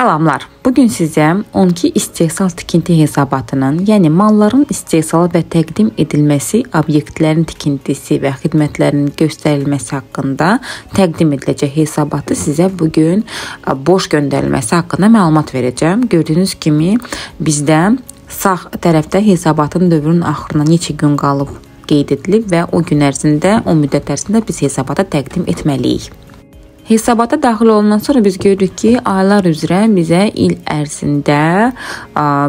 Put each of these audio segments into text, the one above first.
Salamlar. Bugün sizə 12 istehsal tikinti hesabatının, yəni malların istehsalı və təqdim edilməsi, obyektlərin tikintisi və xidmətlərinin göstərilməsi haqqında təqdim ediləcək hesabatı sizə bugün borc göndərilməsi haqqında məlumat verəcəm. Gördüyünüz kimi bizdə sağ tərəfdə hesabatın dövrünün axırına neçə gün qalıb qeyd edilib və o gün ərzində, o müddət ərzində biz hesabata təqdim etməliyik. Hesabata daxil olandan sonra biz görürük ki, aylar üzrə bizə il ərzində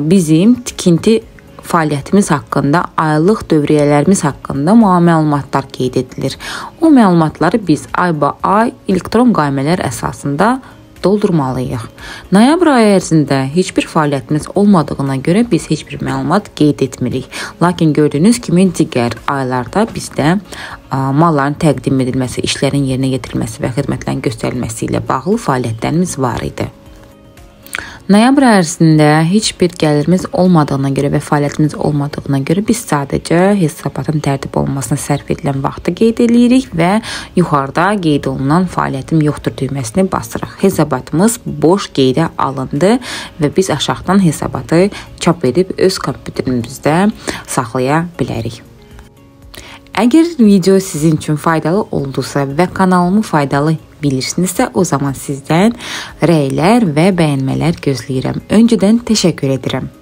bizim tikinti fəaliyyətimiz haqqında, aylıq dövriyyələrimiz haqqında məlumatlar qeyd edilir. O məlumatları biz ay-ba-ay elektron qaymələr əsasında doldurmalıyıq. Noyabr ayı ərzində heç bir fəaliyyətimiz olmadığına görə biz heç bir məlumat qeyd etmirik. Lakin gördüyünüz kimi digər aylarda bizdə malların təqdim edilməsi, işlərin yerinə yetirilməsi və xidmətlərin göstərilməsi ilə bağlı fəaliyyətlərimiz var idi. Noyabr ərzində heç bir gəlirimiz olmadığına görə və fəaliyyətimiz olmadığına görə biz sadəcə hesabatın tərtib olunmasına sərf edilən vaxtı qeyd edirik və yuxarıda qeyd olunan fəaliyyətim yoxdur düyməsini basırıq. Hesabatımız boş qeydə alındı və biz aşağıdan hesabatı çap edib öz kompüterimizdə saxlaya bilərik. Əgər video sizin üçün faydalı oldusa və kanalımı faydalı bilirsinizsə, o zaman sizdən rəylər və bəyənmələr gözləyirəm. Öncədən təşəkkür edirəm.